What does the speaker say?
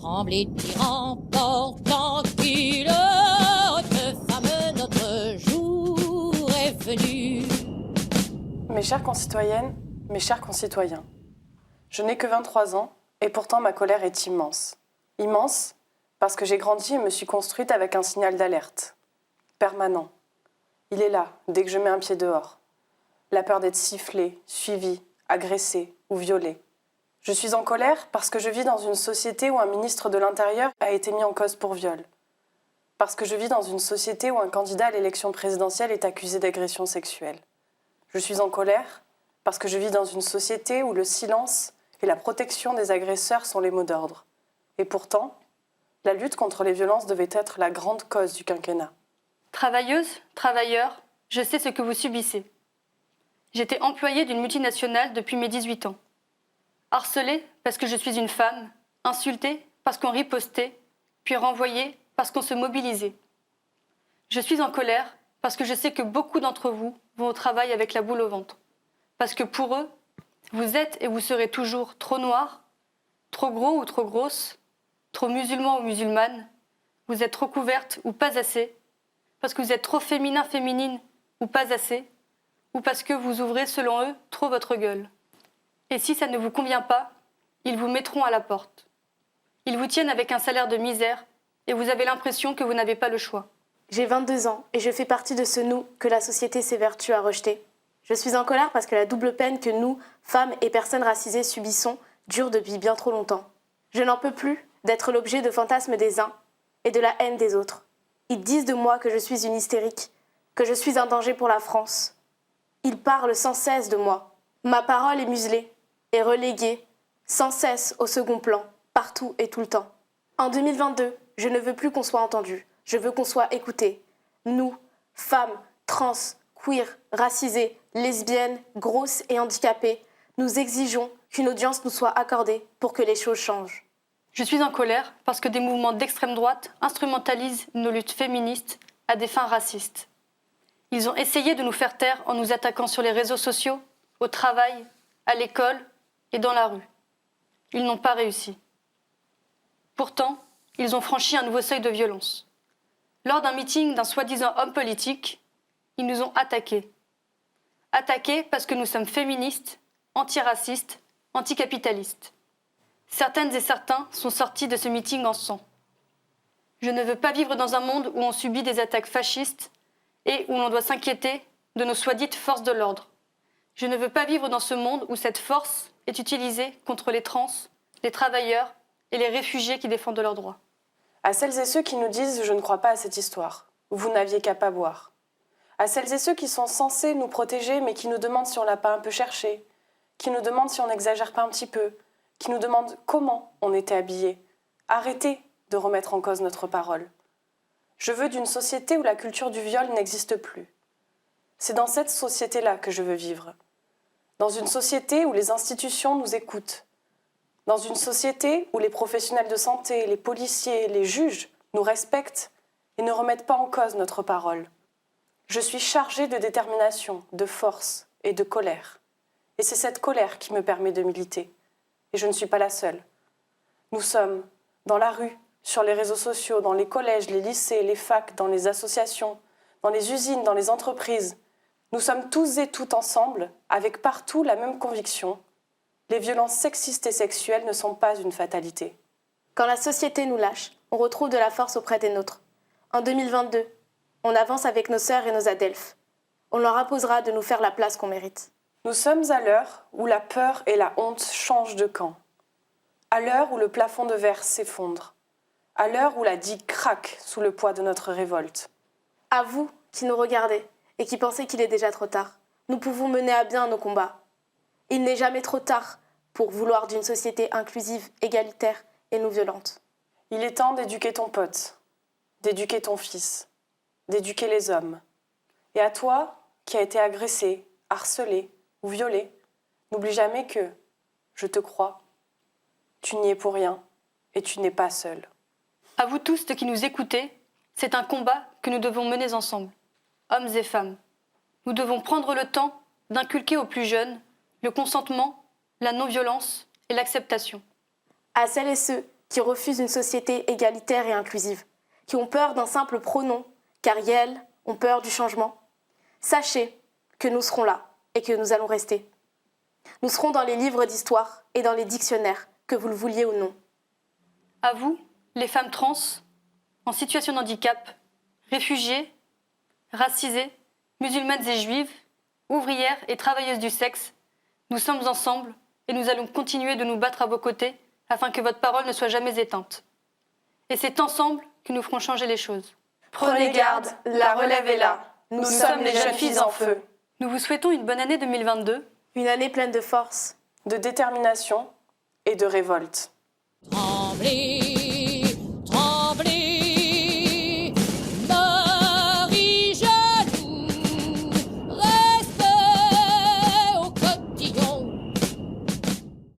trembler tyran, portant qu'il notre femme, notre jour est venu. Mes chères concitoyennes, mes chers concitoyens, je n'ai que 23 ans et pourtant ma colère est immense. Immense parce que j'ai grandi et me suis construite avec un signal d'alerte. Permanent. Il est là, dès que je mets un pied dehors. La peur d'être sifflée, suivie, agressée ou violée. Je suis en colère parce que je vis dans une société où un ministre de l'Intérieur a été mis en cause pour viol. Parce que je vis dans une société où un candidat à l'élection présidentielle est accusé d'agression sexuelle. Je suis en colère parce que je vis dans une société où le silence et la protection des agresseurs sont les mots d'ordre. Et pourtant, la lutte contre les violences devait être la grande cause du quinquennat. Travailleuse, travailleur, je sais ce que vous subissez. J'étais employée d'une multinationale depuis mes 18 ans. Harcelée parce que je suis une femme, insultée parce qu'on ripostait, puis renvoyée parce qu'on se mobilisait. Je suis en colère parce que je sais que beaucoup d'entre vous vont au travail avec la boule au ventre. Parce que pour eux, vous êtes et vous serez toujours trop noirs, trop gros ou trop grosses, trop musulmans ou musulmanes, vous êtes trop couvertes ou pas assez, parce que vous êtes trop féminin, féminine ou pas assez, ou parce que vous ouvrez, selon eux, trop votre gueule. Et si ça ne vous convient pas, ils vous mettront à la porte. Ils vous tiennent avec un salaire de misère et vous avez l'impression que vous n'avez pas le choix. J'ai 22 ans et je fais partie de ce nous que la société s'évertue à rejeter. Je suis en colère parce que la double peine que nous, femmes et personnes racisées, subissons dure depuis bien trop longtemps. Je n'en peux plus d'être l'objet de fantasmes des uns et de la haine des autres. Ils disent de moi que je suis une hystérique, que je suis un danger pour la France. Ils parlent sans cesse de moi. Ma parole est muselée et reléguée sans cesse au second plan, partout et tout le temps. En 2022, je ne veux plus qu'on soit entendu. Je veux qu'on soit écouté. Nous, femmes, trans, queer, racisées, lesbiennes, grosses et handicapées, nous exigeons qu'une audience nous soit accordée pour que les choses changent. Je suis en colère parce que des mouvements d'extrême droite instrumentalisent nos luttes féministes à des fins racistes. Ils ont essayé de nous faire taire en nous attaquant sur les réseaux sociaux, au travail, à l'école et dans la rue. Ils n'ont pas réussi. Pourtant, ils ont franchi un nouveau seuil de violence. Lors d'un meeting d'un soi-disant homme politique, ils nous ont attaqués. Attaqués parce que nous sommes féministes, antiracistes, anticapitalistes. Certaines et certains sont sortis de ce meeting en sang. Je ne veux pas vivre dans un monde où on subit des attaques fascistes et où l'on doit s'inquiéter de nos soi-dites forces de l'ordre. Je ne veux pas vivre dans ce monde où cette force est utilisée contre les trans, les travailleurs et les réfugiés qui défendent leurs droits. À celles et ceux qui nous disent « je ne crois pas à cette histoire », vous n'aviez qu'à pas boire. À celles et ceux qui sont censés nous protéger mais qui nous demandent si on l'a pas un peu cherché, qui nous demandent si on n'exagère pas un petit peu, qui nous demandent comment on était habillés. Arrêtez de remettre en cause notre parole. Je veux d'une société où la culture du viol n'existe plus. C'est dans cette société-là que je veux vivre. Dans une société où les institutions nous écoutent. Dans une société où les professionnels de santé, les policiers, les juges nous respectent et ne remettent pas en cause notre parole. Je suis chargée de détermination, de force et de colère. Et c'est cette colère qui me permet de militer. Et je ne suis pas la seule. Nous sommes dans la rue, sur les réseaux sociaux, dans les collèges, les lycées, les facs, dans les associations, dans les usines, dans les entreprises. Nous sommes tous et toutes ensemble, avec partout la même conviction. Les violences sexistes et sexuelles ne sont pas une fatalité. Quand la société nous lâche, on retrouve de la force auprès des nôtres. En 2022, on avance avec nos sœurs et nos adelphes. On leur imposera de nous faire la place qu'on mérite. Nous sommes à l'heure où la peur et la honte changent de camp. À l'heure où le plafond de verre s'effondre. À l'heure où la digue craque sous le poids de notre révolte. À vous qui nous regardez et qui pensez qu'il est déjà trop tard, nous pouvons mener à bien nos combats. Il n'est jamais trop tard pour vouloir d'une société inclusive, égalitaire et non violente. Il est temps d'éduquer ton pote, d'éduquer ton fils, d'éduquer les hommes. Et à toi, qui as été agressé, harcelé ou violé, n'oublie jamais que, je te crois, tu n'y es pour rien et tu n'es pas seul. À vous tous qui nous écoutez, c'est un combat que nous devons mener ensemble, hommes et femmes. Nous devons prendre le temps d'inculquer aux plus jeunes le consentement, la non-violence et l'acceptation. À celles et ceux qui refusent une société égalitaire et inclusive, qui ont peur d'un simple pronom, car elles ont peur du changement. Sachez que nous serons là et que nous allons rester. Nous serons dans les livres d'histoire et dans les dictionnaires, que vous le vouliez ou non. À vous, les femmes trans, en situation de handicap, réfugiées, racisées, musulmanes et juives, ouvrières et travailleuses du sexe, nous sommes ensemble et nous allons continuer de nous battre à vos côtés afin que votre parole ne soit jamais éteinte. Et c'est ensemble que nous ferons changer les choses. Prenez garde, la relève est là. Nous sommes les jeunes filles en feu. Nous vous souhaitons une bonne année 2022. Une année pleine de force, De détermination et de révolte. Tremblez